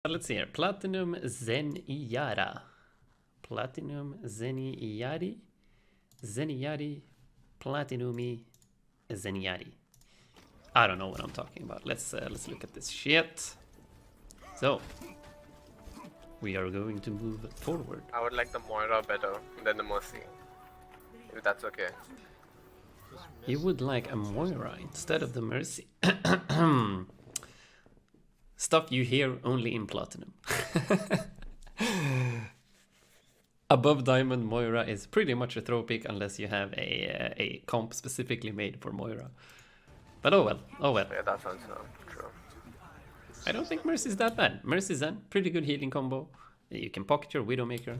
Let's see here. Platinum Zenyatta. Platinum Zenyatta. Zenyatta. Platinumi Zenyatta. I don't know what I'm talking about. Let's look at this shit. So we are going to move forward. I would like the Moira better than the Mercy, if that's okay. You would like a Moira instead of the Mercy. Stuff you hear only in Platinum. Above Diamond, Moira is pretty much a throw pick unless you have a comp specifically made for Moira. But oh well, oh well. Yeah, that sounds true. I don't think Mercy's that bad. Mercy's a pretty good healing combo. You can pocket your Widowmaker.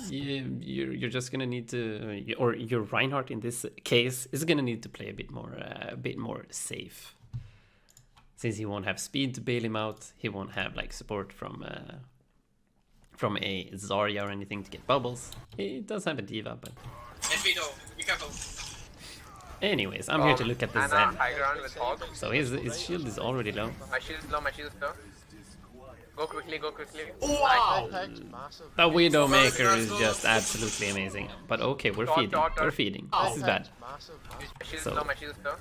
You're just gonna need to, or your Reinhardt in this case is gonna need to play a bit more safe. Since he won't have speed to bail him out, he won't have like support from a Zarya or anything to get bubbles. He does have a diva, but. Be careful. Anyways, I'm here to look at the Zen. High ground with Hog. So his shield is already low. My shield is low, my shield is low. Go quickly, go quickly. Wow! The Widowmaker is just absolutely amazing. But okay, we're feeding. We're feeding. This is bad. My shield is low, my shield is low.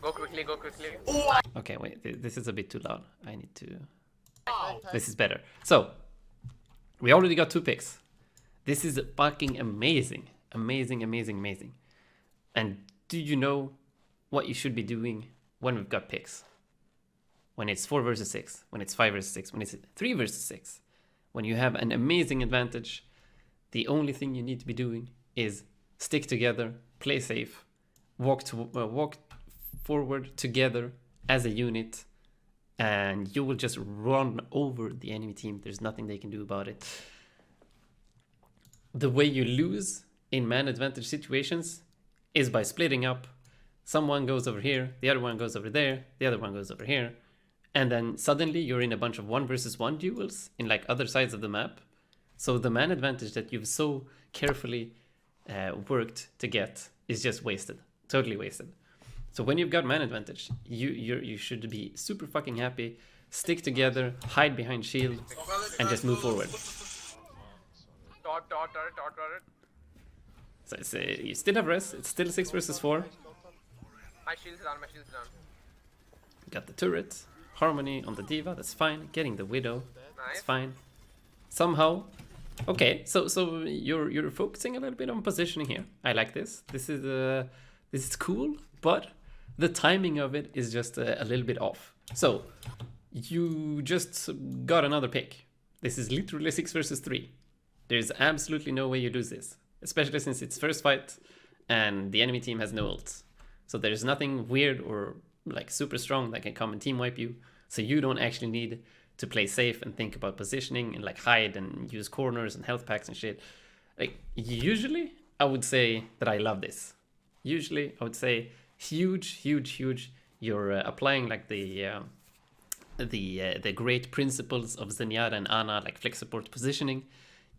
Go quickly, go quickly. Okay, wait, this is a bit too loud. I need to... This is better. So, we already got 2 picks. This is fucking amazing. Amazing, amazing, amazing. And do you know what you should be doing when we've got picks? When it's 4 versus 6, when it's 5 versus 6, when it's 3 versus 6. When you have an amazing advantage, the only thing you need to be doing is stick together, play safe, walk forward together as a unit, and you will just run over the enemy team. There's nothing they can do about it. The way you lose in man advantage situations is by splitting up. Someone goes over here, the other one goes over there, the other one goes over here, and then suddenly you're in a bunch of 1 versus 1 duels in like other sides of the map. So the man advantage that you've so carefully worked to get is just wasted, totally wasted. So when you've got man advantage, you should be super fucking happy, stick together, hide behind shield, and just move forward. Dot. So it's, you still have res, it's still 6 versus 4. My shield is down, my shield is down. Got the turret, Harmony on the diva, that's fine. Getting the Widow, that's Nice. fine. Somehow, okay, so you're focusing a little bit on positioning here. I like this. This is cool, but the timing of it is just a little bit off. So you just got another pick. This is literally 6 versus 3. There's absolutely no way you lose this, especially since it's first fight and the enemy team has no ults. So there's nothing weird or like super strong that can come and team wipe you. So you don't actually need to play safe and think about positioning and like hide and use corners and health packs and shit. Like usually I would say that I love this. Usually I would say huge. You're applying like the great principles of Zenyatta and Ana, like flex support positioning.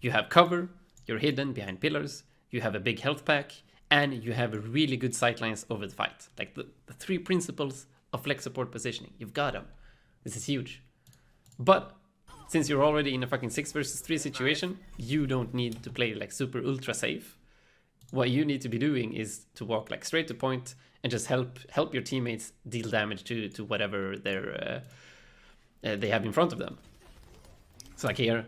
You have cover, you're hidden behind pillars, you have a big health pack, and you have really good sightlines over the fight. Like the 3 principles of flex support positioning. You've got them. This is huge. But since you're already in a fucking 6 versus 3 situation, you don't need to play like super ultra safe. What you need to be doing is to walk like straight to point and just help your teammates deal damage to whatever they have in front of them. So like here,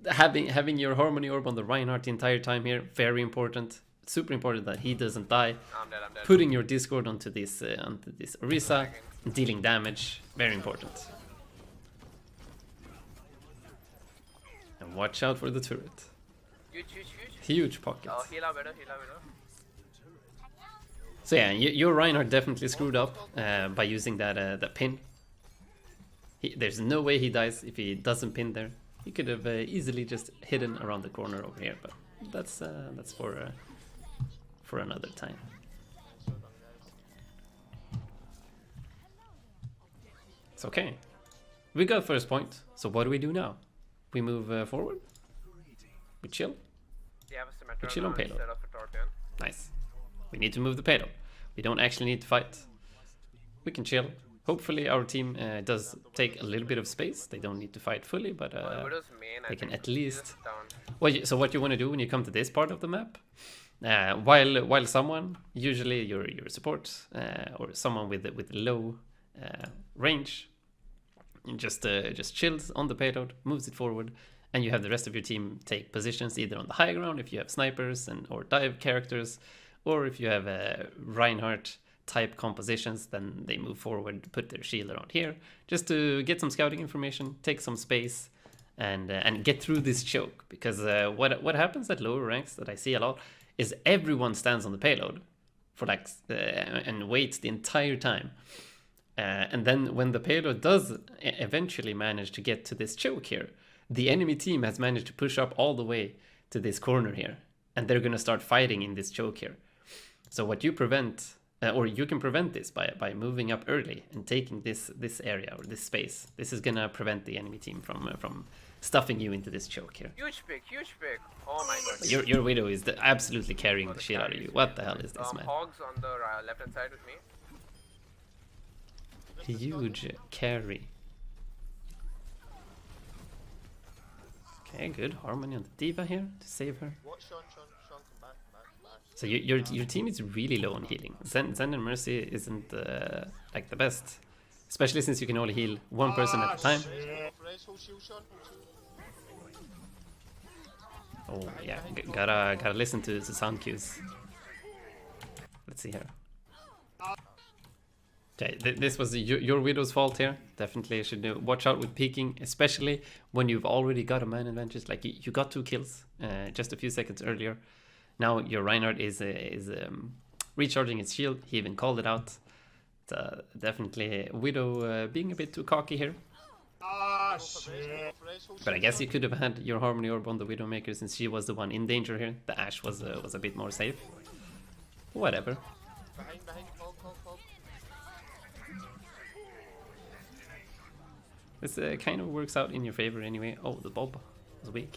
having your Harmony Orb on the Reinhardt the entire time here, very important. Super important that he doesn't die. I'm dead. Putting your Discord onto this Orisa, dealing damage, very important. And watch out for the turret. Huge. Huge pockets. Oh, heal out better. So yeah, your Reinhardt definitely screwed up by using that pin. There's no way he dies if he doesn't pin there. He could have easily just hidden around the corner over here, but that's for another time. It's okay. We got first point. So what do we do now? We move forward. We chill. You have a Symmetra We chill on now payload. instead of a Torpion. Nice. We need to move the payload. We don't actually need to fight. We can chill. hopefully our team does take a little bit of space. They don't need to fight fully, but Widow's main, I they can think. at least... Down. So what you want to do when you come to this part of the map, while someone, usually your support or someone with low range, just chills on the payload, moves it forward, and you have the rest of your team take positions either on the high ground if you have snipers or dive characters, or if you have Reinhardt type compositions, then they move forward, put their shield around here, just to get some scouting information, take some space, and get through this choke. Because what happens at lower ranks that I see a lot is everyone stands on the payload for like and waits the entire time. And then when the payload does eventually manage to get to this choke here, the enemy team has managed to push up all the way to this corner here, and they're going to start fighting in this choke here. So what you prevent, or you can prevent this by moving up early and taking this area or this space. This is going to prevent the enemy team from stuffing you into this choke here. Huge pick, huge pick. Oh my god. Your Widow is absolutely carrying the shit out of you. What the hell is this, man? Hogs on the left hand side with me. Huge carry. Okay, good. Harmony on the D.Va here to save her. Sean, come back. So your team is really low on healing. Zen and Mercy isn't like the best, especially since you can only heal one person at a time. Oh yeah, gotta listen to the sound cues. Let's see here. Okay, this was your Widow's fault here. Definitely should watch out with peeking, especially when you've already got a man advantage. Like you got 2 kills just a few seconds earlier. Now your Reinhardt is recharging his shield. He even called it out. Definitely Widow being a bit too cocky here. But I guess you could have had your Harmony Orb on the Widowmaker since she was the one in danger here. The Ashe was a bit more safe. Whatever. Behind, Hog. This kind of works out in your favor anyway. Oh, the Bob was weak.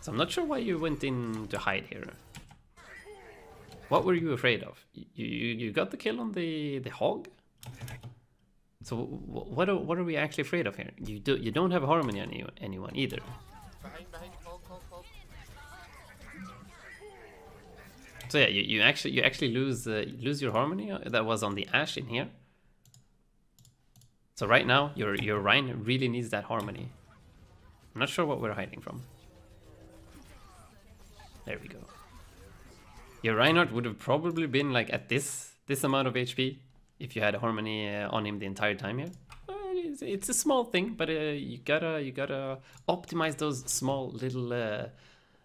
So I'm not sure why you went in to hide here. What were you afraid of? You got the kill on the Hog? So what are we actually afraid of here? You don't have Harmony on anyone either. Behind, Hog. So yeah, you actually lose your Harmony that was on the Ashe in here. So right now your Rein really needs that Harmony. I'm not sure what we're hiding from. There we go. Your Reinhardt would have probably been like at this amount of HP if you had a Harmony on him the entire time here. It's a small thing, but you gotta optimize those small little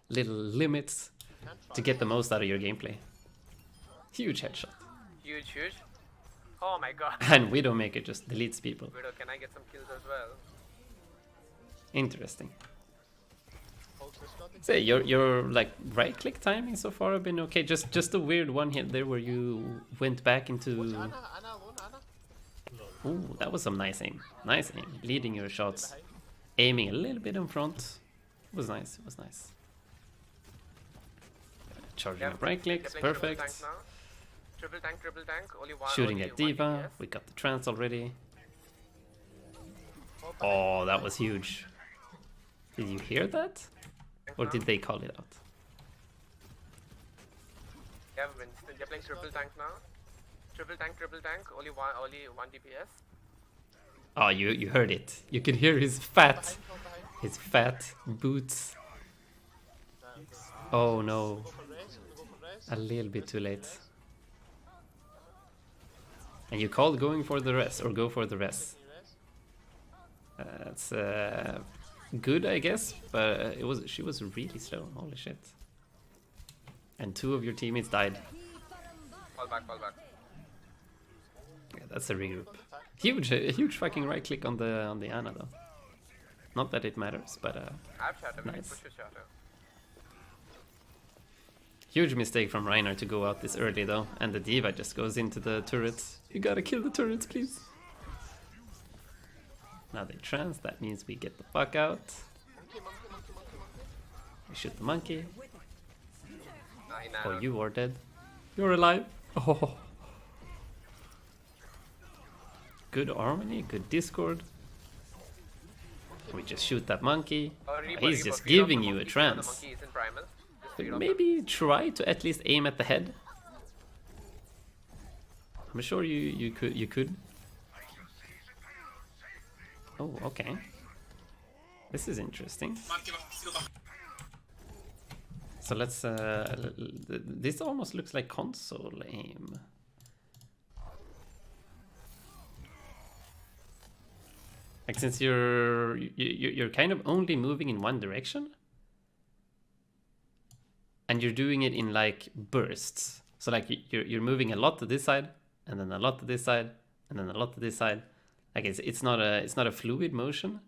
limits to get the most out of your gameplay. Huge headshot. Huge. Oh my god. And Widowmaker just deletes people. Widow, can I get some kills as well? Interesting. Say your like right click timing so far have been okay. Just a weird one hit there where you went back into. Anna. Ooh, that was some nice aim. Nice aim. Leading your shots, aiming a little bit in front. It was nice. Charging up right clicks, perfect. Triple tank. Only one. Shooting only at one D.Va. DPS. We got the trance already. Oh, that was huge. Did you hear that? Or did they call it out? Yeah, Winston. They're playing triple tank now. Triple tank. Only one DPS. Oh, you heard it. You could hear his fat boots. Oh no. A little bit too late. And you called going for the res, or go for the res. That's good, I guess, but she was really slow. Holy shit. And 2 of your teammates died. Fall back. Yeah, that's a regroup. Huge fucking right click on the Ana though. Not that it matters, but I have shatter. Nice. Push your shatter. Huge mistake from Reiner to go out this early though, and the D.Va just goes into the turrets. You gotta kill the turrets, please. Now they trance, that means we get the fuck out. We shoot the monkey. Oh, you are dead. You're alive. Oh. Good harmony, good discord. We just shoot that monkey. Reaper, He's Reaper, just feed off the giving you a monkey, feed off the trance. monkey, he's in primal. Just feed off him. Maybe try to at least aim at the head. I'm sure you could. Oh, okay. This is interesting. Monkey var still behind. So let's. This almost looks like console aim. Like since you're kind of only moving in one direction, and you're doing it in like bursts. So like you're moving a lot to this side, and then a lot to this side, and then a lot to this side. Like it's not a fluid motion.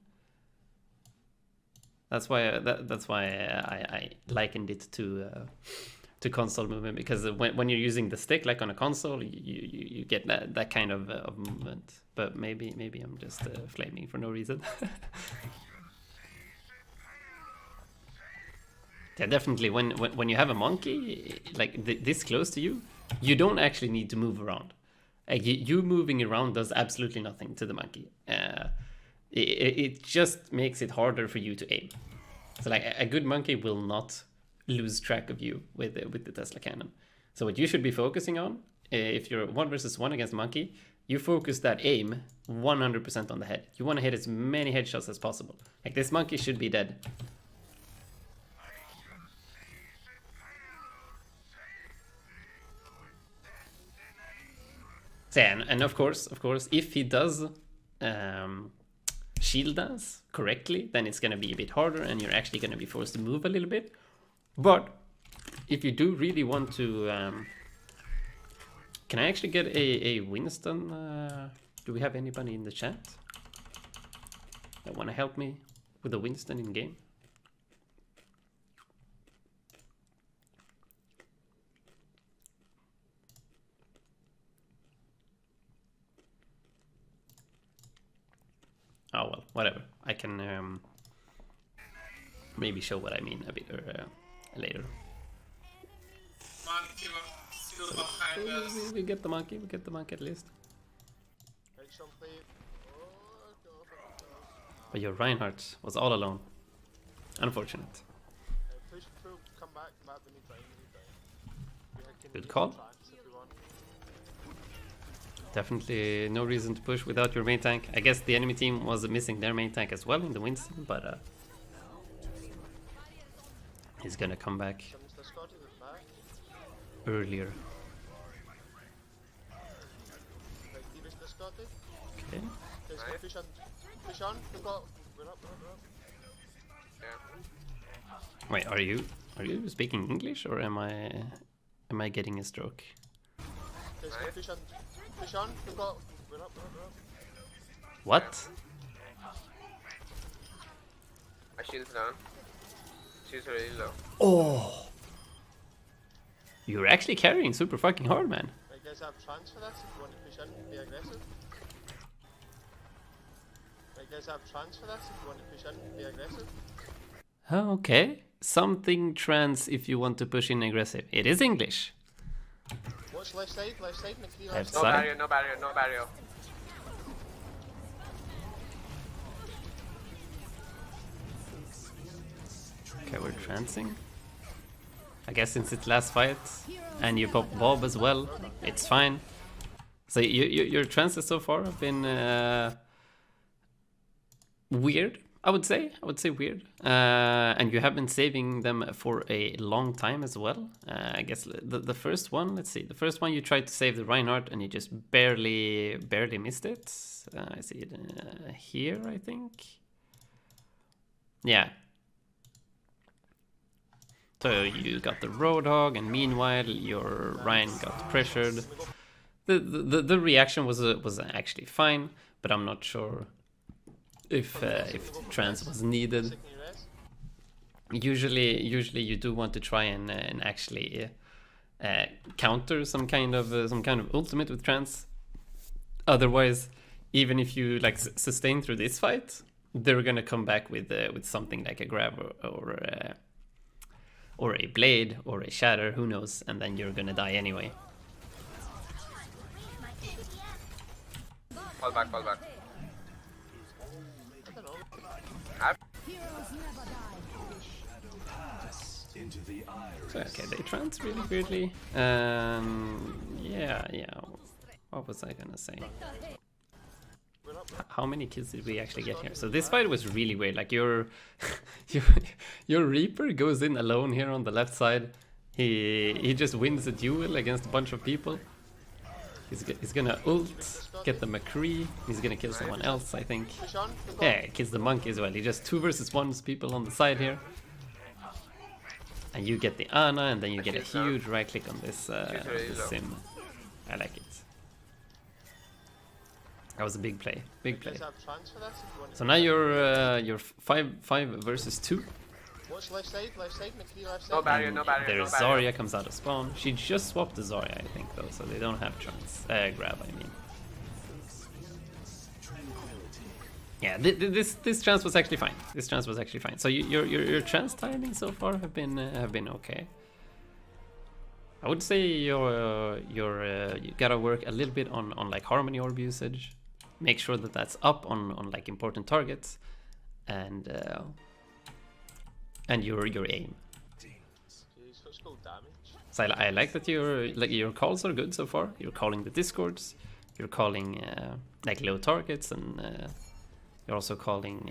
That's why I likened it to console movement, because when you're using the stick like on a console, you get that kind of movement. But maybe I'm just flaming for no reason. Yeah, definitely. When you have a monkey like this close to you, you don't actually need to move around. Like you moving around does absolutely nothing to the monkey. It just makes it harder for you to aim. So like a good monkey will not lose track of you with the Tesla cannon. So what you should be focusing on, if you're 1 versus 1 against a monkey, you focus that aim 100% on the head. You want to hit as many headshots as possible. Like this monkey should be dead. So, and of course, if he does shield dance correctly, then it's going to be a bit harder and you're actually going to be forced to move a little bit. But if you do really want to... can I actually get a Winston? Do we have anybody in the chat that want to help me with a Winston in game? Oh well, whatever. I can maybe show what I mean a bit later. Monkey var still behind us. We get the monkey. We get the monkey at least. Headshot plate. Oh, go. But your Reinhardt was all alone. Unfortunate. Push through, come back, we need time. Good call. Definitely no reason to push without your main tank. I guess the enemy team was missing their main tank as well in the Winston, but he's gonna come back earlier. Okay. Push on, we're up. Yeah. Wait, are you speaking English or am I getting a stroke? Push on, we're up. What? My shield's down. She's really low. Oh! You're actually carrying super fucking hard, man. You guys have trans for that if you want to push in and be aggressive. You guys have trans for that if you want to push in and be aggressive. Oh, okay. Something trans if you want to push in aggressive. It is English. Watch left side, McCree Left left No side. barrier, no barrier, no barrier. Okay, we're transing. I guess since it's last fight and you pop Bob as well, it's fine. So your trances so far have been weird. I would say weird. And you have been saving them for a long time as well. I guess the first one, let's see. The first one you tried to save the Reinhardt and you just barely missed it. I see it here, I think. Yeah. So you got the Roadhog, and meanwhile your Ryan got pressured. The reaction was actually fine, but I'm not sure if trans was needed. Usually you do want to try and actually counter some kind of ultimate with trans. Otherwise, even if you like sustain through this fight, they're gonna come back with something like a grab or a blade or a shatter, who knows, and then you're gonna die anyway. All Fall back, fall back. I don't know. So, okay, they trans really weirdly. Yeah. What was I gonna say? We're up. How many kills did we actually get here? So this fight was really weird. Like your your Reaper goes in alone here on the left side. He just wins a duel against a bunch of people. He's gonna ult, get the McCree. He's gonna kill someone else, I think. Push on. Push on. Yeah, kills the monkey as well. He just 2 versus 1 people on the side here. And you get the Ana, and then you get a huge right click on this, this sim. I like it. That was a big play, big play. Does have trans for this? If you want So now you're 5 versus 2. Watch left side, McKee left side. No barrier, no barrier, Their no barrier. Zarya comes out of spawn. She just swapped the Zarya, I think, though, so they don't have trans grab. I mean, yeah, this trans was actually fine. This trans was actually fine. So your trans timing so far have been okay. I would say you gotta work a little bit on like harmony orb usage. Make sure that that's up on like important targets, and your aim. Jeez, what's called damage? So I like that your calls are good so far. You're calling the discords, you're calling like low targets, and you're also calling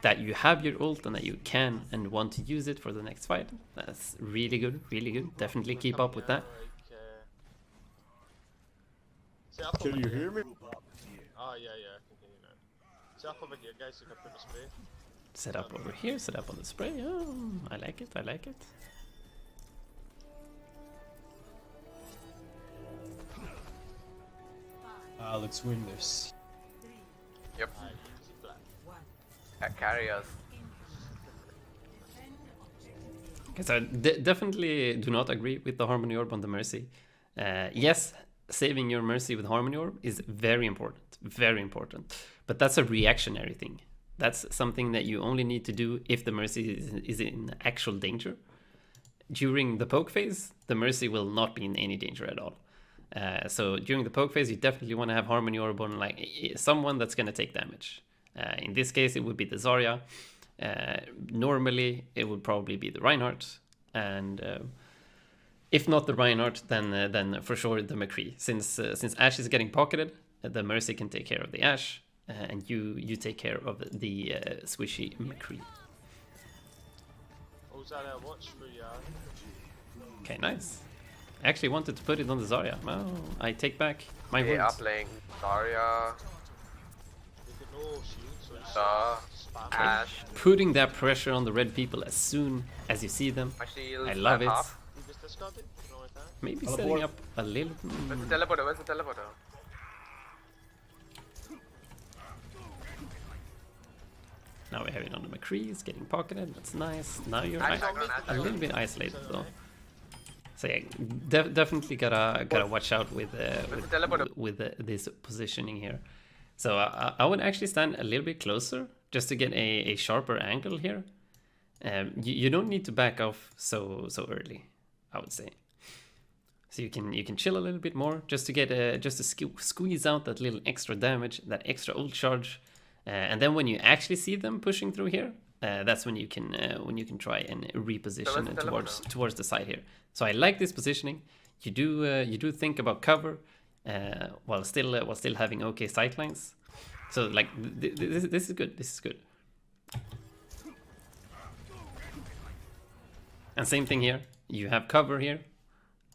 that you have your ult and that you can and want to use it for the next fight. That's really good, really good. Definitely keep up with that. Can you hear me? Oh yeah, I can hear you now. Set up over here, guys, so you can put the spray. Set up over here, set up on the spray. Oh, I like it, I like it. Let's win this. Yep. Carry us. Okay, so I definitely do not agree with the Harmony Orb on the Mercy. Yes, saving your Mercy with Harmony Orb is very important. But that's a reactionary thing. That's something that you only need to do if the Mercy is in actual danger. During the poke phase, the Mercy will not be in any danger at all. So during the poke phase, you definitely want to have Harmony Orb on like someone that's going to take damage. In this case, it would be the Zarya. Normally, it would probably be the Reinhardt. And if not the Reinhardt, then for sure the McCree. Since Ashe is getting pocketed, the Mercy can take care of the Ashe. And you take care of the squishy McCree. Oh, Zarya, watch for you. Okay, nice. I actually wanted to put it on the Zarya. Well, I take back my They words. are playing Zarya, They could no shield, so just the spam. Ashe. Putting that pressure on the red people as soon as you see them. My shield. I love it. Half. You just discard it? No, I can't. Maybe Teleport. setting up a little... Where's the teleporter? Where's the teleporter? Now we have it on the McCree, it's getting pocketed, that's nice. Now you're Ashe on it, a Ashe little on bit isolated though. So yeah, definitely gotta watch out with this positioning here. So I would actually stand a little bit closer just to get a sharper angle here. You don't need to back off so early, I would say. So you can chill a little bit more just to get squeeze out that little extra damage, that extra ult charge. And then when you actually see them pushing through here, that's when you can try and reposition it towards the side here. So I like this positioning. You do think about cover while still having okay sightlines. So like this is good. This is good. And same thing here. You have cover here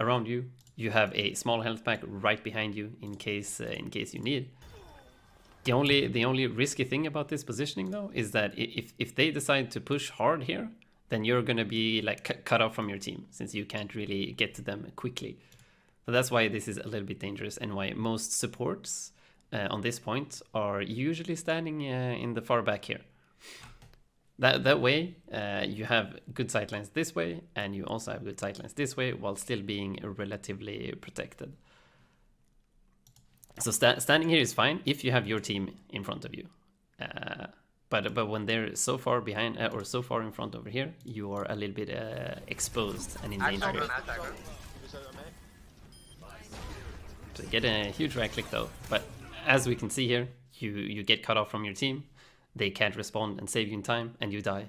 around you. You have a small health pack right behind you in case you need. The only risky thing about this positioning though is that if they decide to push hard here, then you're gonna be like cut off from your team since you can't really get to them quickly. So that's why this is a little bit dangerous and why most supports on this point are usually standing in the far back here. That way you have good sightlines this way and you also have good sightlines this way while still being relatively protected. So standing here is fine if you have your team in front of you. But when they're so far behind or so far in front over here, you are a little bit exposed and in danger. So you get a huge right click though. But as we can see here, you get cut off from your team. They can't respond and save you in time, and you die.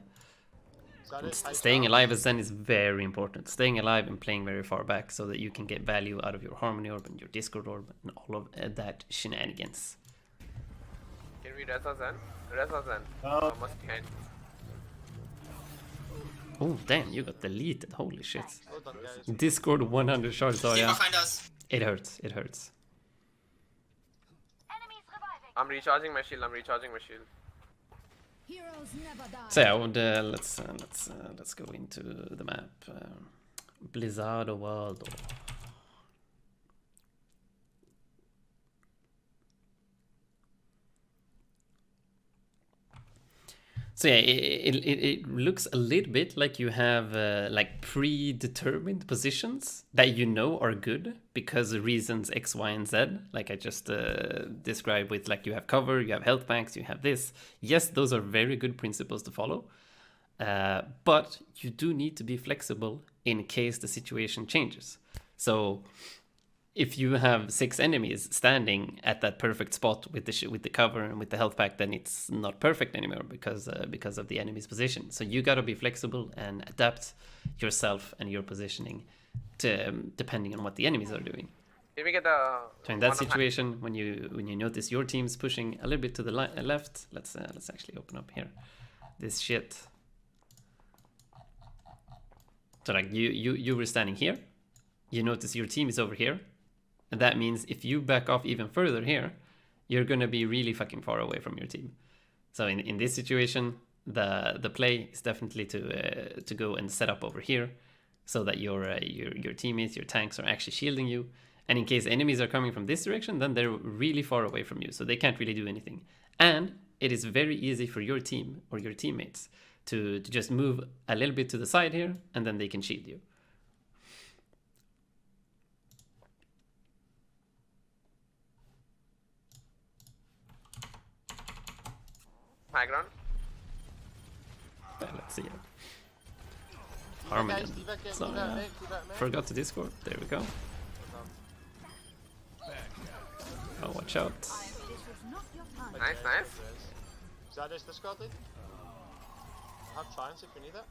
And staying alive as Zen is very important. Staying alive and playing very far back so that you can get value out of your Harmony Orb and your Discord Orb and all of that shenanigans. Can we res our Zen? Res our Zen. Must behind. Oh damn, you got deleted. Holy shit. Well done, guys. Discord 100 shards. Oh Stay yeah. behind us. It hurts. It hurts. I'm recharging my shield. I'm recharging my shield. Heroes never die. So yeah, I would, let's go into the map. Blizzard World. So yeah, it looks a little bit like you have like predetermined positions that you know are good because of reasons X, Y, and Z. Like I just described with like you have cover, you have health banks, you have this. Yes, those are very good principles to follow. But you do need to be flexible in case the situation changes. So if you have 6 enemies standing at that perfect spot with the cover and with the health pack, then it's not perfect anymore because of the enemy's position. So you got to be flexible and adapt yourself and your positioning to depending on what the enemies are doing. Can we get the? So in that situation, when you notice your team's pushing a little bit to the left, let's actually open up here this shit. So like you were standing here, you notice your team is over here. And that means if you back off even further here, you're going to be really fucking far away from your team. So in this situation, the play is definitely to go and set up over here so that your teammates, your tanks are actually shielding you. And in case enemies are coming from this direction, then they're really far away from you, so they can't really do anything. And it is very easy for your team or your teammates to just move a little bit to the side here, and then they can shield you. High ground. Let's see it. Harmony. So, forgot to Discord. There we go. Oh, watch out. Nice, nice. Is that is discarded? I have chance if you need it.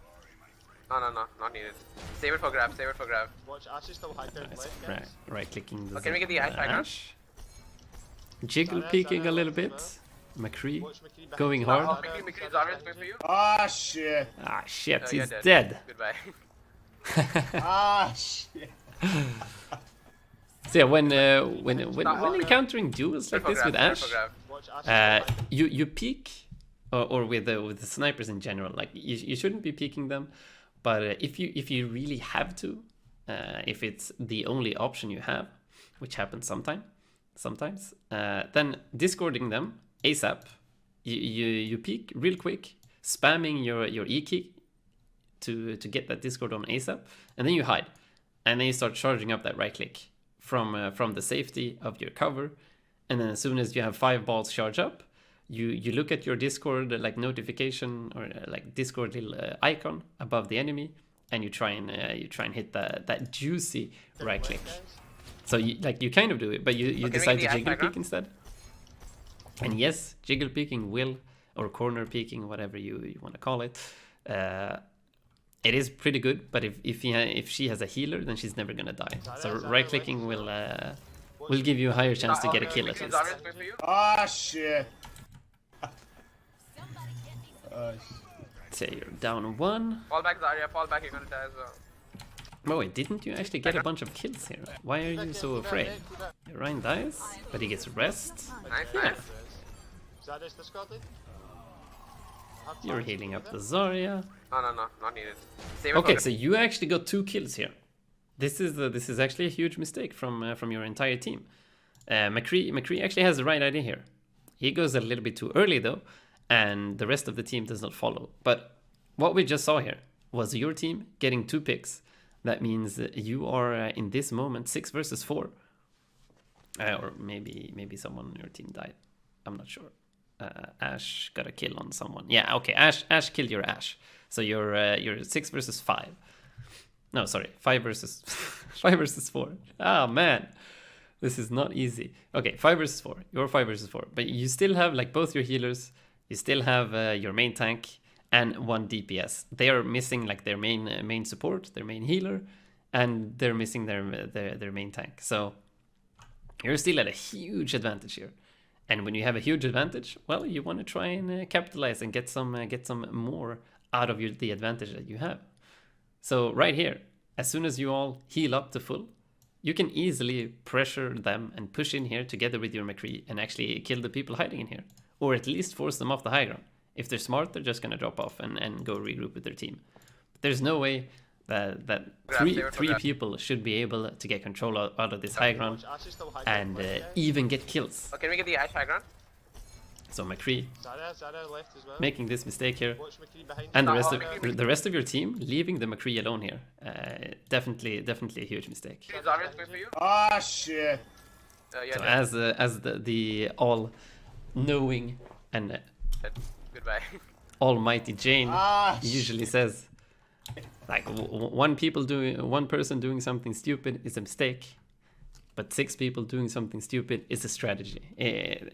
No, not needed. Save it for grab. Save it for grab. Watch, Ash is still high ground Nice. left, guys. Right clicking the Can we get the Ash high ground? Ash. Jiggle peeking a little bit. McCree Watch McKee behind going you. hard. Oh, Mickey, Zarya's going for you. Ah, shit. Ah shit, You're he's dead. Goodbye. Ah, shit. So yeah, when encountering duels like Save for this grab, with save Ash, for grab. Watch, Ash is still high ground. you peek, or with the snipers in general. Like you shouldn't be peeking them, but if you really have to, if it's the only option you have, which happens sometimes, then discording them ASAP. You peek real quick, spamming your E key to get that discord on ASAP, and then you hide, and then you start charging up that right click from the safety of your cover, and then as soon as you have 5 balls charge up, you look at your Discord like notification or like Discord little icon above the enemy, and you try and hit that juicy right click. So you kind of do it, but you decide to jiggle peek instead. And yes, jiggle peeking will, or corner peeking, whatever you want to call it, it is pretty good. But if she has a healer, then she's never gonna die. So right clicking will give you a higher chance to get a kill at least. Zarya's going for you. Ah, shit. Say you're down 1. Fall back, Zarya. Fall back. You're gonna die as well. Oh wait, didn't you actually get a bunch of kills here? Why are you so afraid? Ryan dies, but he gets rest. Nice, Yeah. nice. Is that is discarded? I have You're chance if healing you up need the it. No, Zarya. not needed. Save it Okay, for so you actually got 2 kills here. This is actually a huge mistake from your entire team. McCree actually has the right idea here. He goes a little bit too early though, and the rest of the team does not follow. But what we just saw here was your team getting 2 picks. That means you are in this moment 6 versus 4, or maybe someone on your team died. I'm not sure. Ash got a kill on someone. Yeah, okay. Ash killed your Ash. So you're 6 versus 5. No, sorry, 5 versus 5 versus 4. Oh man, This is not easy. Okay, 5 versus 4. You're 5 versus 4. But you still have like both your healers. You still have your main tank and 1 DPS. They are missing like their main support, their main healer, and they're missing their main tank. So you're still at a huge advantage here. And when you have a huge advantage, well, you want to try and capitalize and get some more out of the advantage that you have. So right here, as soon as you all heal up to full, you can easily pressure them and push in here together with your McCree and actually kill the people hiding in here. Or at least force them off the high ground. If they're smart, they're just going to drop off and go regroup with their team. But there's no way that three people should be able to get control out of this high ground and even get kills. Oh, can we get the Ash high ground? So McCree Zara left as well. making this mistake here. Watch McCree behind And you. the rest of your team leaving the McCree alone here. Definitely a huge mistake. Zarya's going for you. Ah, shit. Yeah, So as the all-knowing and goodbye. almighty Jane Ah, usually says, like one person doing something stupid is a mistake, but 6 people doing something stupid is a strategy.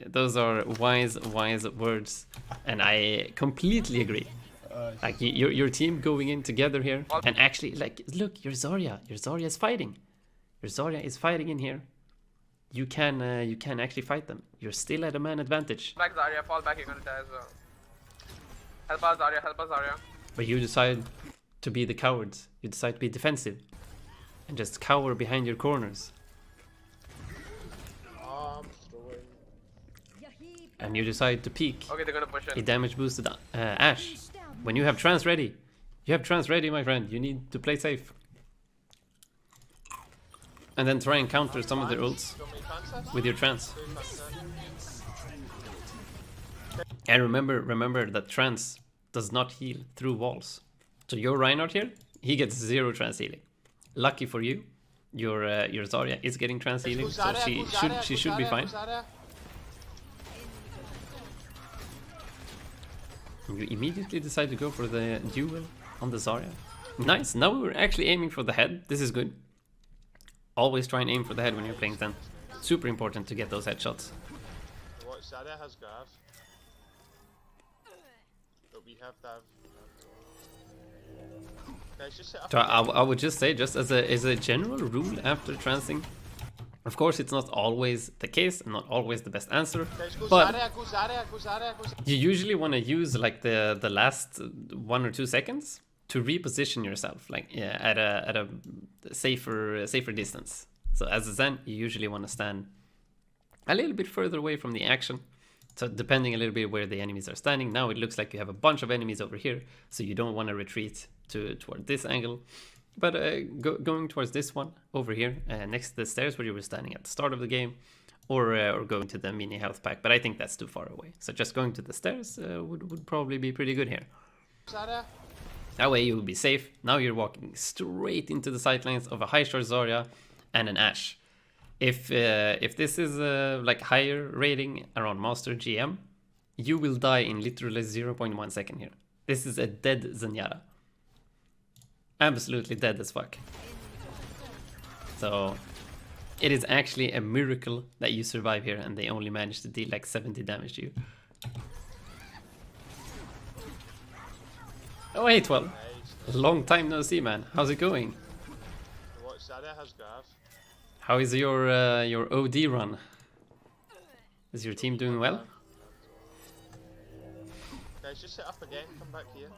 Those are wise words, and I completely agree. Like your team going in together here, and actually like look, your Zarya is fighting. Your Zarya is fighting in here. You can actually fight them. You're still at a man advantage. Back Zarya, fall back, you're gonna die as well. Help us Zarya. But you decide to be the cowards. You decide to be defensive and just cower behind your corners. I'm throwing. And you decide to peek Okay, they're gonna push a in. damage boosted Ashe. When you have trance ready, my friend. You need to play safe. And then try and counter some of their ults Got my transfer? with your trance. Two transfer. And remember that trance does not heal through walls. So your Reinhardt here, he gets 0 trance healing. Lucky for you, your Zarya is getting trance healing, so she should be fine. You immediately decide to go for the duel on the Zarya. Nice, now we're actually aiming for the head. This is good. Always try and aim for the head when you're playing Zen. Super important to get those headshots. What? Zara has Grav. But we have to have. Guys, just set up. So I would just say, just as a general rule after trancing, of course it's not always the case and not always the best answer, Guys, go but Zara, go Zara, go Zara, go Zara. you usually want to use like the last 1 or 2 seconds to reposition yourself, like at a safer distance. So as a Zen, you usually want to stand a little bit further away from the action. So depending a little bit where the enemies are standing. Now it looks like you have a bunch of enemies over here, so you don't want to retreat toward this angle, but going towards this one over here, next to the stairs where you were standing at the start of the game, or going to the mini health pack. But I think that's too far away. So just going to the stairs would probably be pretty good here. Zara. That way you will be safe. Now you're walking straight into the sightlines of a high shard Zarya and an Ashe. If this is like higher rating around Master GM, you will die in literally 0.1 second here. This is a dead Zenyatta. Absolutely dead as fuck. So it is actually a miracle that you survive here and they only managed to deal like 70 damage to you. Oh hey 12. Long time no see, man. How's it going? What? Zara has Grav. How is your OD run? Is your team doing well? Guys, just set up again. Come back here.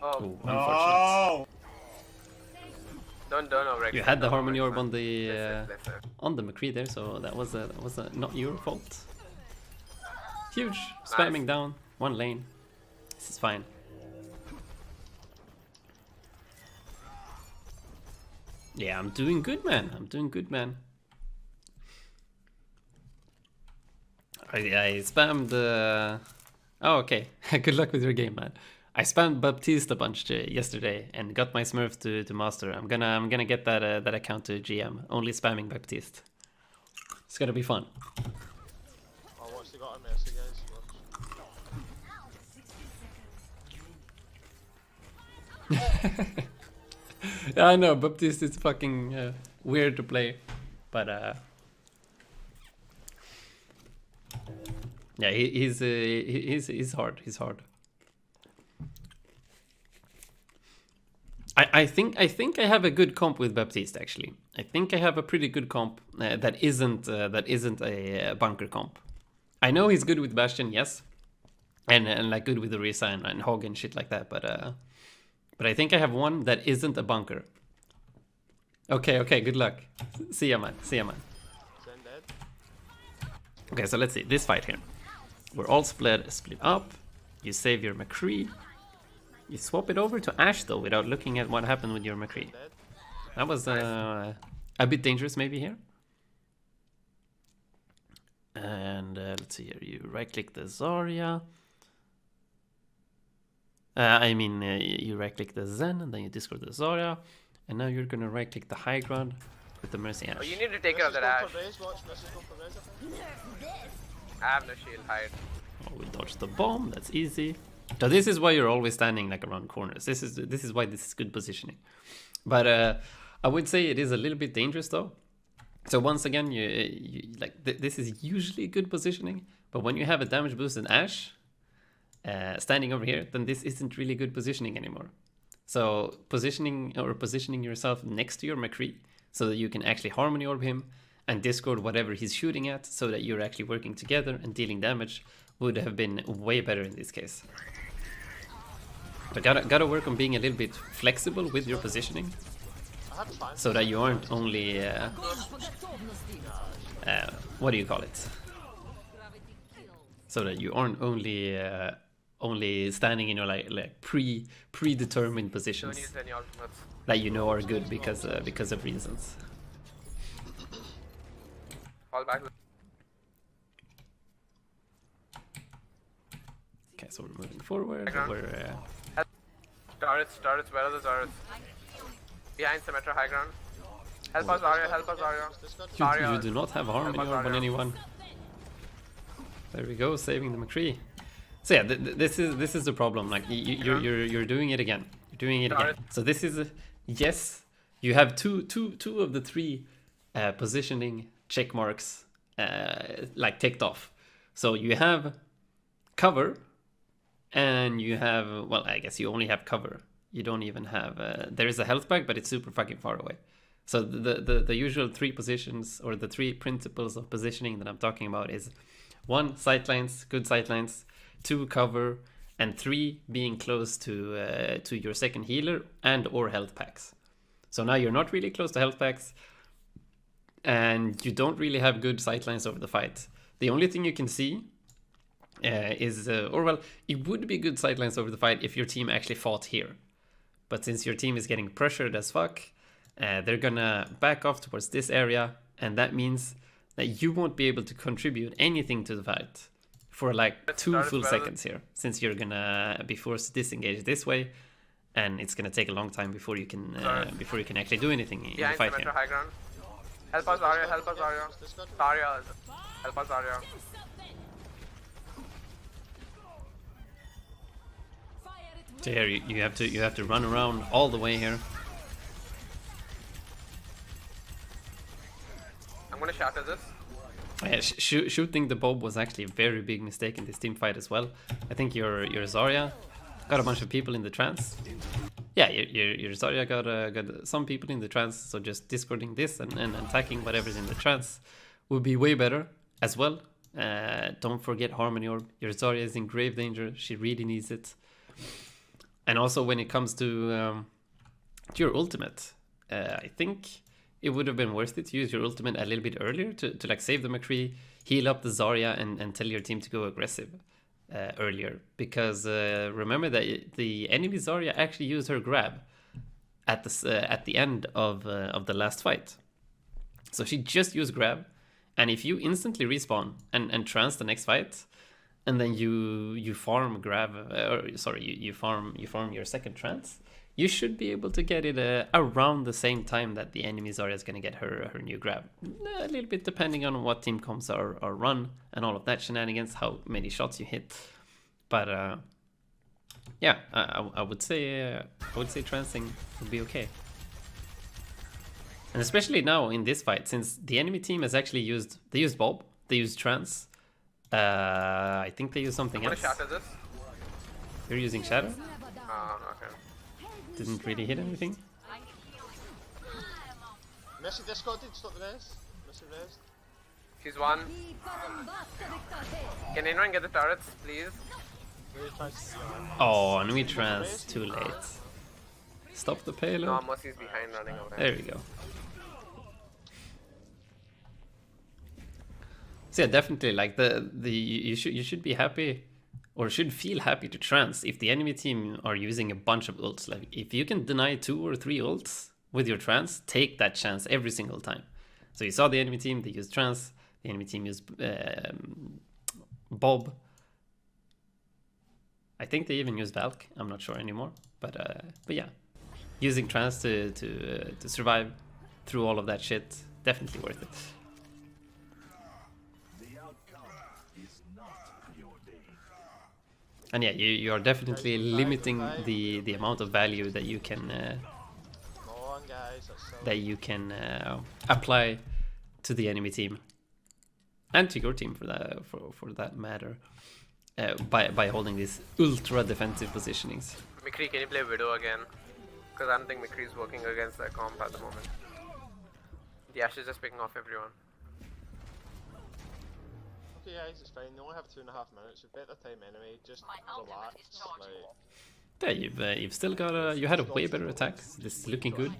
Oh, Ooh, unfortunate. Oh, don't over. You had the Harmony Orb on the Listen. on the McCree there, so that was not your fault. Huge, spamming down one lane. This is fine. Yeah, I'm doing good, man. I'm doing good, man. I spammed. Oh, okay. Good luck with your game, man. I spammed Baptiste a bunch yesterday and got my Smurf to master. I'm gonna get that account to GM. Only spamming Baptiste. It's gonna be fun. Oh, what's they got on Mercy, guys? Yeah, I know Baptiste is fucking weird to play, but Yeah, he's hard. He's hard. I think I have a good comp with Baptiste actually. I think I have a pretty good comp that isn't a bunker comp. I know he's good with Bastion, yes, and like good with Orisa and Hog and shit like that. But I think I have one that isn't a bunker. Okay. Good luck. See ya, man. Zen dead. Okay, so let's see this fight here. We're all split up. You save your McCree. You swap it over to Ashe though, without looking at what happened with your McCree. Dead. That was a bit dangerous maybe here. And let's see here. You right-click the Zarya. You right-click the Zen, and then you discard the Zarya. And now you're gonna right-click the high ground with the Mercy Ashe. Oh, you need to take care of that Mercy's Ashe. going for raise, watch. Mercy's going for raise, I think. I have no shield, hide. Oh, we dodged the bomb. That's easy. So this is why you're always standing like around corners. This is why this is good positioning. But I would say it is a little bit dangerous though. So once again, this is usually good positioning. But when you have a damage boosted Ashe standing over here, then this isn't really good positioning anymore. So positioning yourself next to your McCree so that you can actually Harmony Orb him and discord whatever he's shooting at, so that you're actually working together and dealing damage, would have been way better in this case. But gotta work on being a little bit flexible with your positioning, I had time. so that you aren't only what do you call it? So that you aren't only standing in your like predetermined Don't positions use any ultimates. that you know are good because of reasons. Fall back. Okay, so we're moving forward. Background. We're Turrets, where are the turrets? Behind Symmetra, high ground. Help us, Arya, help us, Arya. you do not have Harmony Help us, Orb on Arya. anyone. There we go, saving the McCree. So yeah, this is the problem. Like you're doing it again. You're doing it again. So this is yes, you have two of the three positioning check marks like ticked off. So you have cover, and you have, well, I guess you only have cover. You don't even have there is a health pack, but it's super fucking far away. So the usual three positions, or the three principles of positioning that I'm talking about, is 1, sightlines, good sightlines, 2, cover, and 3, being close to your second healer and or health packs. So now you're not really close to health packs, and you don't really have good sightlines over the fight. The only thing you can see it would be good sightlines over the fight if your team actually fought here. But since your team is getting pressured as fuck, they're gonna back off towards this area, and that means that you won't be able to contribute anything to the fight for like 2 full seconds here, since you're gonna be forced to disengage this way, and it's gonna take a long time before you can actually do anything in the Behind fight Symmetra, here. high ground. Help us, Arya, help us, Arya. Arya, help us, Arya. So here you have to run around all the way here. I'm gonna shatter this. Yeah, shooting the Bob was actually a very big mistake in this team fight as well. I think your Zarya got a bunch of people in the trance. Yeah, your Zarya got some people in the trance, so just discarding this and attacking whatever's in the trance would be way better as well. Don't forget Harmony Orb. Your Zarya is in grave danger. She really needs it. And also when it comes to your ultimate, I think it would have been worth it to use your ultimate a little bit earlier to like save the McCree, heal up the Zarya, and tell your team to go aggressive earlier. Because remember that the enemy Zarya actually used her grab at the end of the last fight. So she just used grab, and if you instantly respawn and trance the next fight, and then you farm grab, you farm your second trance, you should be able to get it around the same time that the enemy Zarya is going to get her new grab. A little bit depending on what team comps are run and all of that shenanigans, how many shots you hit. But yeah, I would say trancing would be okay. And especially now in this fight, since the enemy team has actually used Bob, they used trance. I think they use something I'm gonna else. shatter this. You're using Shadow? Never die. Okay. Didn't really hit anything. Messi discarded, stop the rest. Messi rest. She's one. Di combattere dictate. Can anyone get the turrets, please? Really tries to steal him. Oh, and we trans too late. Stop the No, payload. Mercy's behind running away. There we go. So yeah, definitely like you should be happy or should feel happy to trans if the enemy team are using a bunch of ults. Like if you can deny 2 or 3 ults with your trans, take that chance every single time. So you saw the enemy team, they used trans, the enemy team used Bob. I think they even used Valk, I'm not sure anymore. But yeah, using trans to survive through all of that shit, definitely worth it. And yeah, you are definitely limiting the amount of value that you can Come on, guys, that's so. apply to the enemy team and to your team for that matter by holding these ultra defensive positionings. McCree, can you play Widow again? Because I don't think McCree's working against that comp at the moment. The Ashe is just picking off everyone. Okay, guys, it's fine. They only have 2.5 minutes. We've bet the time anyway. Just relax. Like, Yeah, you've still got you had a way better attack. This is looking good.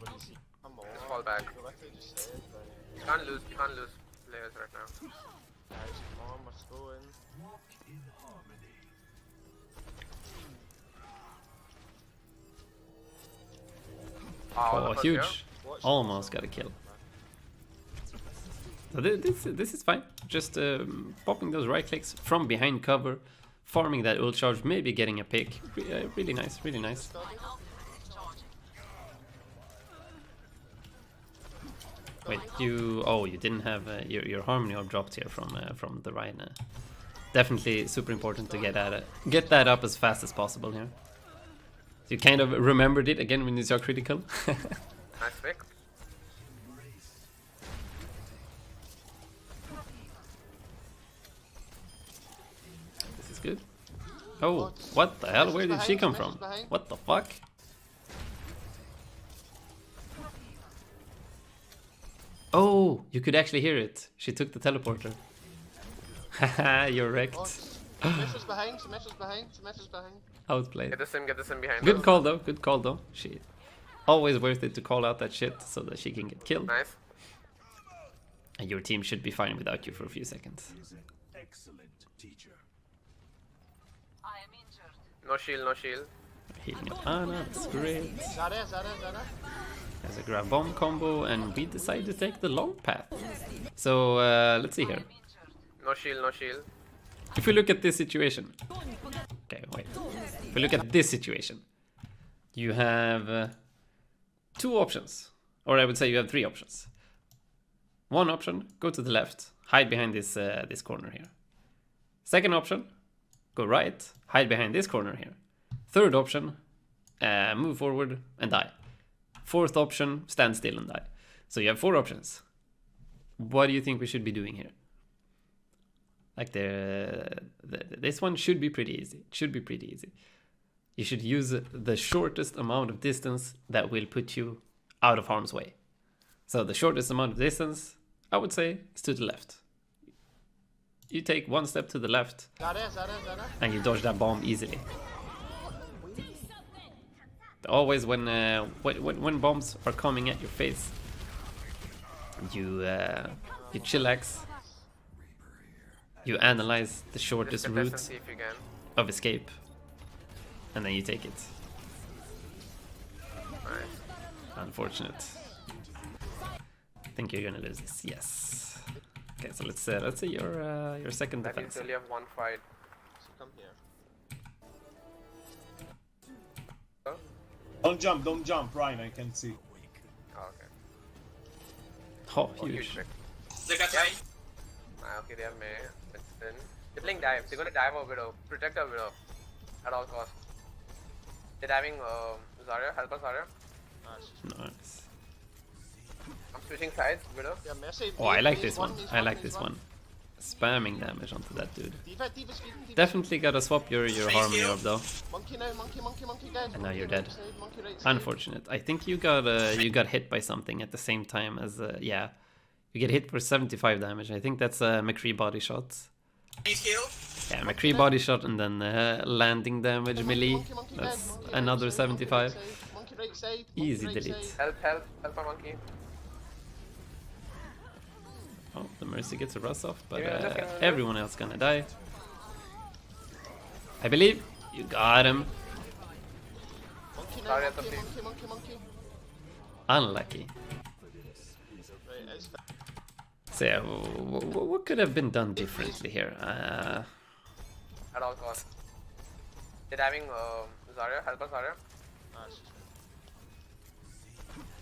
come on. Just fall back. You literally just said, like, You can't lose players right now. guys, come on, we're going. Oh, the huge! first Almost got a kill. So this is fine. Just popping those right clicks from behind cover, farming that ult charge, maybe getting a pick. Really nice, really nice. Wait, you didn't have your harmony orb dropped here from the Rhino. Definitely super important to get that up as fast as possible here. So you kind of remembered it again when you saw critical. Nice pick. This is good. Oh, what the hell? Where did she come from? What the fuck? Oh, you could actually hear it. She took the teleporter. Haha, you're wrecked. Semestra's behind, Semestra's behind, Semestra's behind. Outplayed. Get this in behind Good us. call though, good call though. She always worth it to call out that shit so that she can get killed. Nice. And your team should be fine without you for a few seconds. No shield, no shield. Healing up Ana, that's great. Zara. There's a grab bomb combo, and we decide to take the long path. So let's see here. No shield, no shield. If we look at this situation, okay, wait. If we look at this situation, you have 2 options, or I would say you have 3 options. One option, go to the left, hide behind this this corner here. Second option, go right, hide behind this corner here. Third option, move forward and die. Fourth option, stand still and die. So you have 4 options. What do you think we should be doing here? Like this one should be pretty easy. It should be pretty easy. You should use the shortest amount of distance that will put you out of harm's way. So the shortest amount of distance, I would say, is to the left. You take 1 step to the left, Zara. and you dodge that bomb easily. Always when bombs are coming at your face, you chillax. You analyze the shortest Just get this and route see if you can. of escape, and then you take it. Nice. Unfortunate. I think you're gonna lose this. Yes. Okay, so let's see your second That means defense. you only have 1 fight. So come here. Don't jump, Ryan, I can see. Oh, okay. Oh, Huge huge. pick. They got right. Okay, they have May. Winston. They're playing dive. They're gonna dive our Widow. Protect our Widow. At all costs. They're diving Zarya. Help us, Zarya. Nice. I'm switching sides, Widow. Yeah, Messi. Oh, I like he's this one. he's I like he's this one. spamming damage onto that dude. Diva's feeding, Diva's Definitely gotta swap your harmony you. orb though. Monkey now, monkey, guys. And now you're Monkey dead. right side, monkey right side. Unfortunate. I think you got hit by something at the same time as yeah. You get hit for 75 damage. I think that's a McCree body shot. Need heal. Yeah, McCree body shot and then landing damage melee. Monkey, guys, That's monkey another right side, monkey right 75. side, monkey right side, Easy monkey right delete. side. Help my monkey. Oh, the Mercy gets a rust off, but Yeah, look at- everyone else gonna die. I believe you got him. Monkey now, Sorry, at the monkey. Unlucky. Right, it's fine. So yeah, what could have been done differently here? At all costs. They're diving Zarya. Help us, Zarya. Ah, it's just-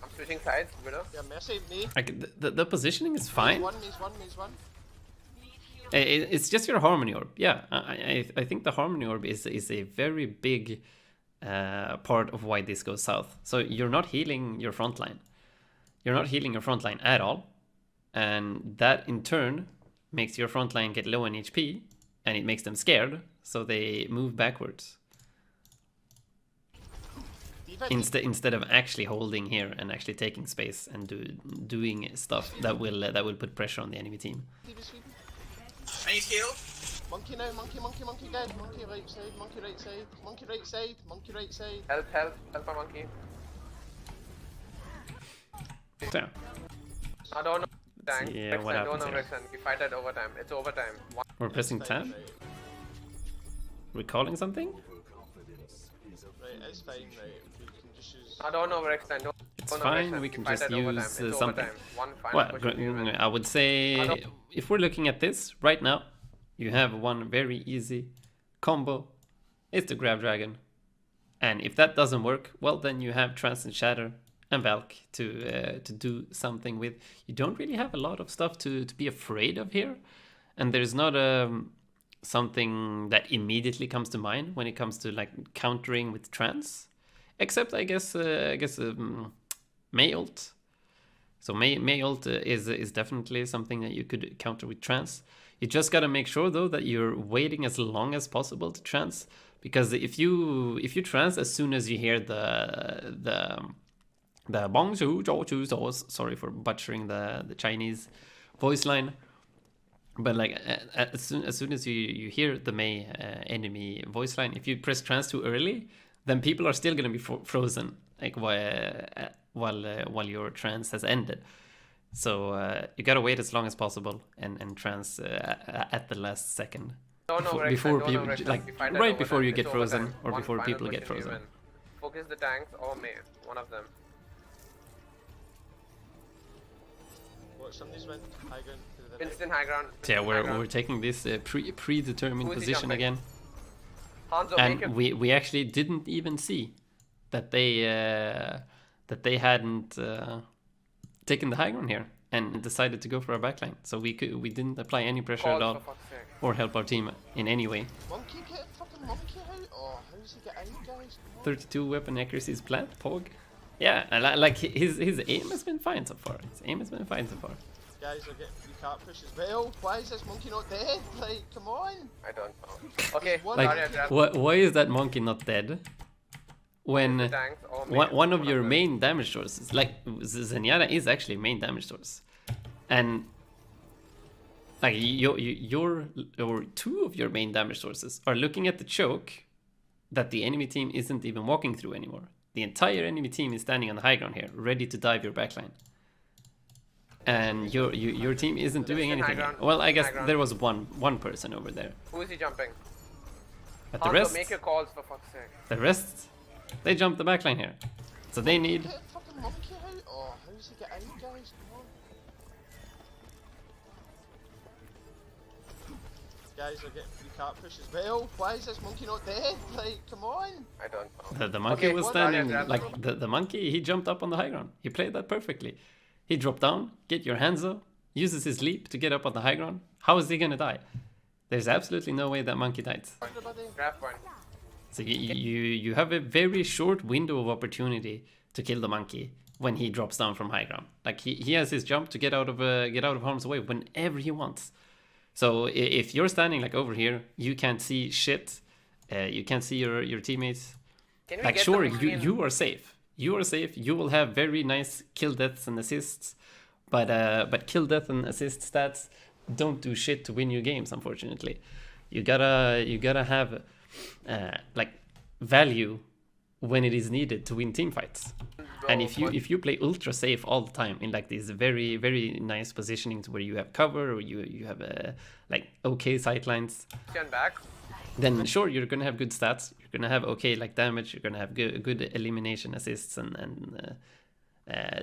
I'm switching sides. Widow. Yeah, Mercy, me. Like the positioning is fine. Me's one. It's just your harmony orb. Yeah, I think the harmony orb is a very big part of why this goes south. So you're not healing your front line. You're not healing your front line at all. And that in turn makes your front line get low on HP, and it makes them scared, so they move backwards. Instead of actually holding here and actually taking space and doing stuff that will put pressure on the enemy team. Diva's feeding. I need heal. Monkey now, monkey, guys. Monkey right side, monkey right side, monkey right side, monkey right side. Help my monkey. So, I don't know. Tank. Yeah, what Rexen, don't happens know here? Rexen. We fight at overtime. It's overtime. we're pressing tab. Recalling something? Right, it's fine, right. We can just use. I don't know Rexen. It's Don't know fine, Rexen. we can fight just at overtime. use It's something. overtime. One final Well, push and we win. I would say if we're looking at this right now, you have one very easy combo. It's the Grab Dragon. And if that doesn't work, well, then you have Transcend Shatter and Valk to do something with. You don't really have a lot of stuff to be afraid of here. And there's not something that immediately comes to mind when it comes to like countering with Trance. Except I guess May ult. So May ult is definitely something that you could counter with Trance. You just gotta make sure though that you're waiting as long as possible to Trance, because if you Trance as soon as you hear the bong zhu zhou zhu zhou, sorry for butchering the Chinese voice line, but like as soon as you hear the Mei enemy voice line, if you press Trance too early, then people are still gonna be frozen like while your Trance has ended. So you gotta wait as long as possible and Trance at the last second. Don't know Before Rexen, don't people know Rexen. like We fight at right before overtime. you It's get frozen overtime. or One before final people push get and we frozen. win. Focus the tanks or May. One of them. What, somebody's went high ground to the Instant high ground. So yeah, instant high we're ground. taking this predetermined Who is he position jumping? again, Hanzo, make and him. we actually didn't even see that they hadn't taken the high ground here and decided to go for our backline. So we didn't apply any pressure Call, at all for fuck's sake. or help our team in any way. Monkey, get fucking monkey out! Oh, how's he get out, guys? Come on. 32 weapon accuracy is plant Pog. Yeah, like his aim has been fine so far. Guys are getting free cart push as well. Why is this monkey not dead? Like, come on! I don't know. Okay, One Like, Zarya, grab why is that monkey not dead? When the tanks or May. one of your them. main damage sources, like Zenyatta, is actually main damage source, and like your or two of your main damage sources are looking at the choke that the enemy team isn't even walking through anymore. The entire enemy team is standing on the high ground here, ready to dive your backline, and your team isn't doing High anything. ground, Well, I guess high ground. there was one person over there, Who is he jumping? but the Hanzo, rest, make your calls for fuck's sake. the rest, they jumped the backline here, so they need. Get fucking monkey out! Oh, how's he get out, guys? Come on! Guys are getting free cart push as well. Why is this monkey not dead? Like, come on! I don't know. The monkey Okay, was one standing, Zarya, grab like, the monkey, he jumped up on the high ground. He played that perfectly. He dropped down, get your hands up, uses his leap to get up on the high ground. How is he gonna die? There's absolutely no way that monkey died. Everybody, Grab one. So you have a very short window of opportunity to kill the monkey when he drops down from high ground. Like he has his jump to get out of harm's way whenever he wants. So if you're standing like over here, you can't see shit. You can't see your teammates. Can we Like get sure, the machine? you are safe. You are safe. You will have very nice kill deaths and assists, but kill death and assist stats don't do shit to win you games. Unfortunately, you gotta have like value when it is needed to win team fights. And if you play ultra safe all the time in like these very very nice positionings where you have cover or you have like okay sightlines, Stand back. then sure you're gonna have good stats. You're gonna have okay like damage. You're gonna have good elimination assists and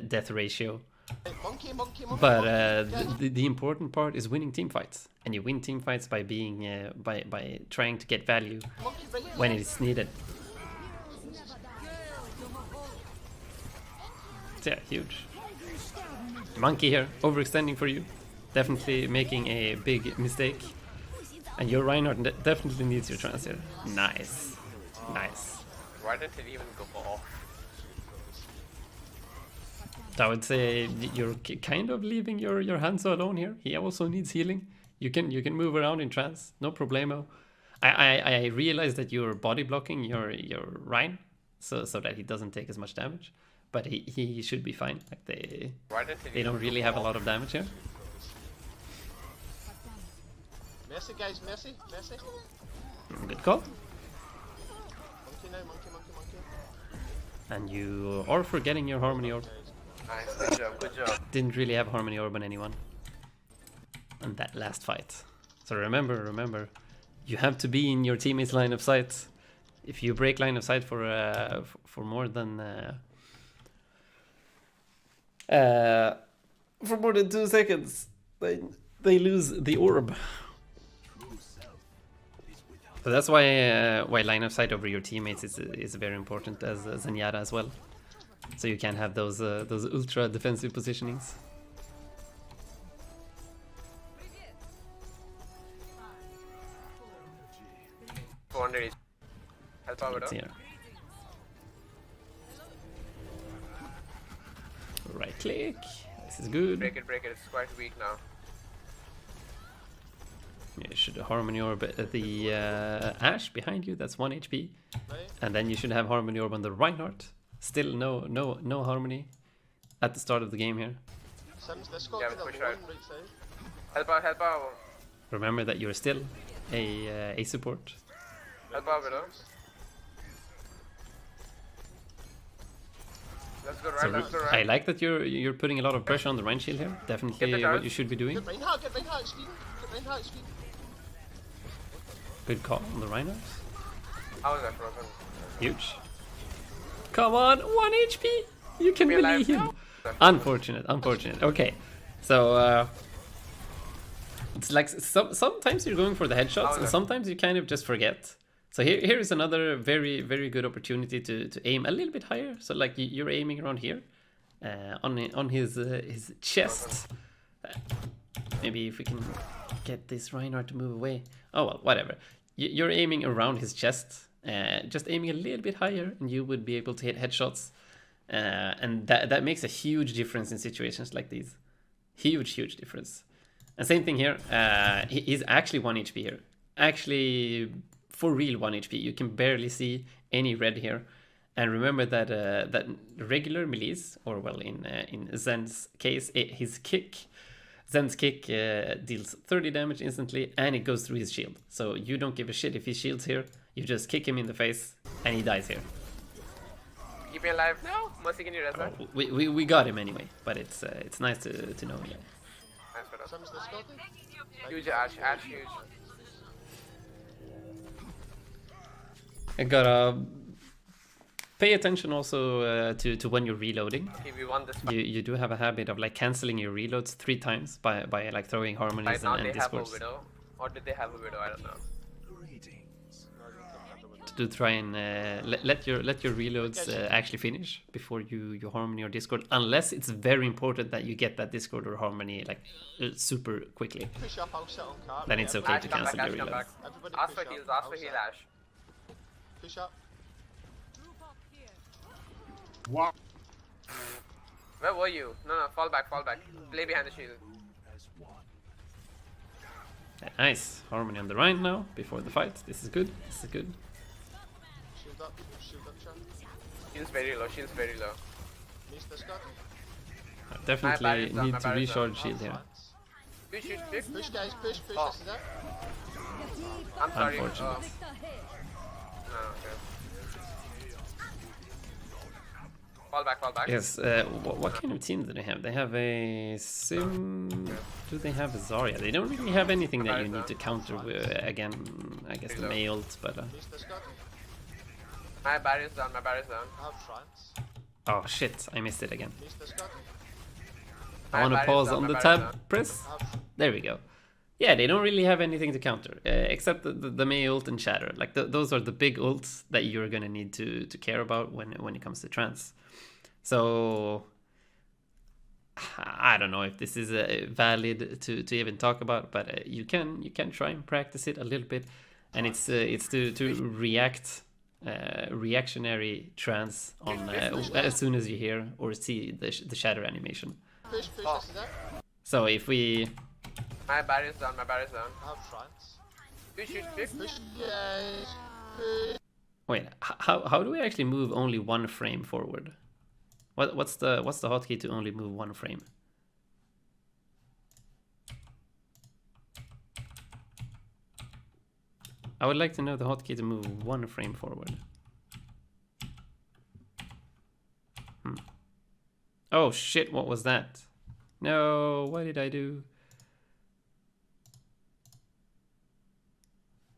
death ratio. Hey, monkey, monkey, monkey. But monkey. the important part is winning team fights, and you win team fights by being by trying to get value Monkey right here. when it is needed. Yeah, huge. Monkey here, overextending for you. Definitely making a big mistake. And your Reinhardt definitely needs your trans here. Nice. Nice. Why didn't it even go off? I would say you're kind of leaving your Hanzo alone here. He also needs healing. You can move around in trance, no problemo. I realize that you're body blocking your Rein, so that he doesn't take as much damage. But he should be fine. Like Why didn't it they even don't really go have a off? lot of damage here. Mercy, guys, mercy, mercy. Good call. Monkey now, monkey, monkey, monkey. And you are forgetting your Harmony Orb. Nice, good job, good job. Didn't really have Harmony Orb on anyone. On that last fight. So remember, you have to be in your teammate's line of sight. If you break line of sight for more than 2 seconds, they lose the orb. So that's why line of sight over your teammates is very important as Zenyatta as well. So you can have those ultra defensive positionings. Help out with It's her. here. Right click. This is good. Break it, it's quite weak now. You should Harmony Orb at the Ashe behind you. That's 1 HP. Right? And then you should have Harmony Orb on the Reinhardt. Still no Harmony at the start of the game here. Sims, let's go Yeah, to the push one out. right side. Help out, help out. Remember that you're still a support. Help out with her. Let's go right, So let's go I right. like that you're putting a lot of pressure on the Rein shield here. Definitely Get the what dart. you should be doing. Get Reinhardt, speed. Get Reinhardt, speed. Good call on the Reinhardt. How is that frozen? Huge. Come on, 1 HP. You can Be really alive heal. now? Unfortunate. Okay, so it's like sometimes you're going for the headshots, and sometimes you kind of just forget. So here is another very very good opportunity to aim a little bit higher. So like you're aiming around here, on his chest. Maybe if we can get this Reinhardt to move away. Oh well, whatever. You're aiming around his chest. Just aiming a little bit higher, and you would be able to hit headshots. And that makes a huge difference in situations like these. Huge difference. And same thing here. He's actually 1 HP here. Actually, for real 1 HP. You can barely see any red here. And remember that that regular melees, or well, in Zen's case, Zen's kick deals 30 damage instantly, and it goes through his shield. So you don't give a shit if he shields here. You just kick him in the face, and he dies here. Keep me alive now? Mercy, can you rest that? We got him anyway, but it's nice to know. Yeah. Nice for us. Sims, let's go. Huge Ash, huge. I gotta pay attention also to when you're reloading. Okay, we won this fight. You do have a habit of like canceling your reloads 3 times by like throwing harmonies Right now and they have a discords widow. Or did they have a widow? I don't know. to try and let your reloads actually finish before you harmony or discord, unless it's very important that you get that discord or harmony like super quickly. Push up, I'll sit on cart. Then it's okay Ash, to come back, cancel your Ash, come back. reloads. Everybody Ask push for heals, up, ask for heal, outside. Ash. Push up. Wow. Where were you? No, fall back. Play behind the shield. Nice. Harmony on the Rhine now, before the fight. This is good. This is good. Shield up, chat. Shield's very low, shield's very low. Miss the Scott. I definitely barrier's down, need my to barrier's down. recharge shield here. Push, shoot, push. Push, guys, push. Oh. This is it. I'm sorry. Unfortunate. No, okay. Fall back. Yes, what kind of team do they have? They have a Sim... Do they have a Zarya? They don't really have anything that you need to counter with, again, I guess the Mei ult, but... Miss the Scott. My barrier's down. I have France. Oh shit, I missed it again. Miss the Scott. I want to pause on the tab press. There we go. Yeah, they don't really have anything to counter, except the Mei ult and Shatter. Like, those are the big ults that you're gonna need to care about when it comes to trans. So... I don't know if this is valid to even talk about, but you can try and practice it a little bit, and it's to react reactionary trance on as soon as you hear or see the shatter animation. Push, Oh. this is it. So if we My barrier's down. I have France. Push, shoot, push. Push, guys. Push. wait, how do we actually move only one frame forward? What's the hotkey to only move one frame? I would like to know the hotkey to move one frame forward. Oh shit, what was that? No, what did I do?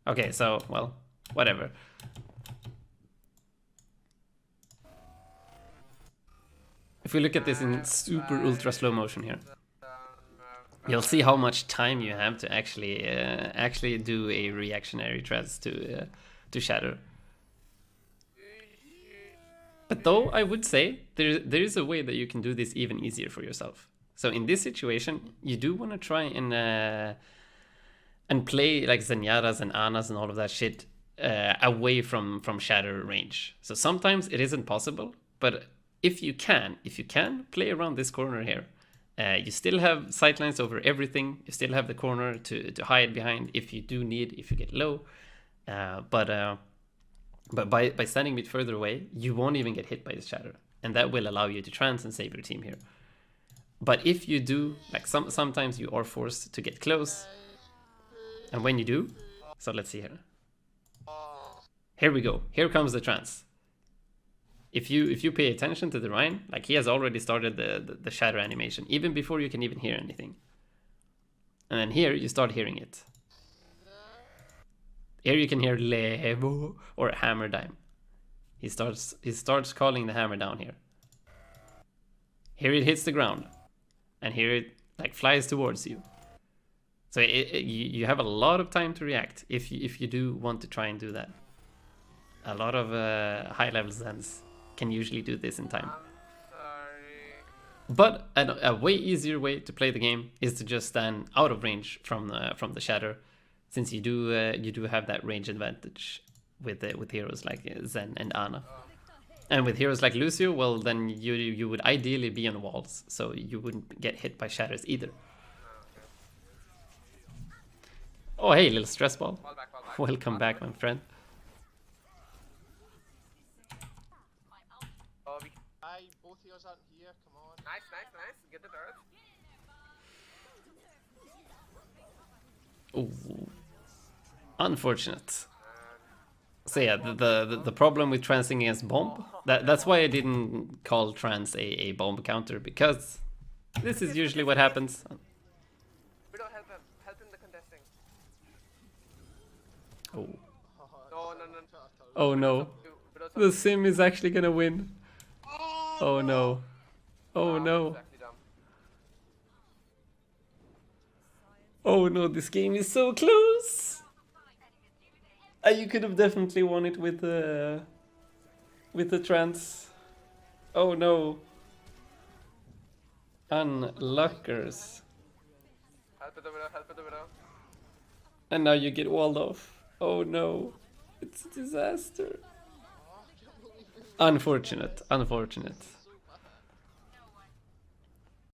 Okay, so, well, whatever. If we look at this in super ultra slow motion here, you'll see how much time you have to actually do a reactionary trance to shatter. But though I would say there is a way that you can do this even easier for yourself. So in this situation, you do want to try and play like Zenyatas and Anas and all of that shit away from shatter range. So sometimes it isn't possible, but if you can play around this corner here. You still have sightlines over everything. You still have the corner to hide behind if you do need, if you get low. But by standing a bit further away, you won't even get hit by this shatter, and that will allow you to trance and save your team here. But if you do, like sometimes you are forced to get close, and when you do, so let's see here. Here we go. Here comes the trance. If you pay attention to the Rhine, like he has already started the shatter animation even before you can even hear anything. And then here you start hearing it. Here you can hear Levo or hammer down. He starts calling the hammer down here. Here it hits the ground, and here it like flies towards you. So you have a lot of time to react if you do want to try and do that. A lot of high level Zens can usually do this in time. Sorry. But a way easier way to play the game is to just stand out of range from the shatter, since you do have that range advantage with heroes like Zen and Ana. And with heroes like Lucio, well, then you would ideally be on walls, so you wouldn't get hit by shatters either. Oh hey, little stress ball. Fall back. Welcome back, my friend. Oh, Aye, both of yours aren't here, come on. nice. Get the turret. Ooh. Unfortunate. So yeah, the problem with transing against bomb, that's why I didn't call trans a bomb counter, because this is usually what happens. We don't help him. Help him the contesting. Oh. No. Oh no. The sim is actually gonna win. Oh no. Oh no. Oh no, this game is so close. You could have definitely won it with the trans. Oh no. Unluckers. Help with the widow. And now you get walled off. Oh no. It's a disaster. Unfortunate.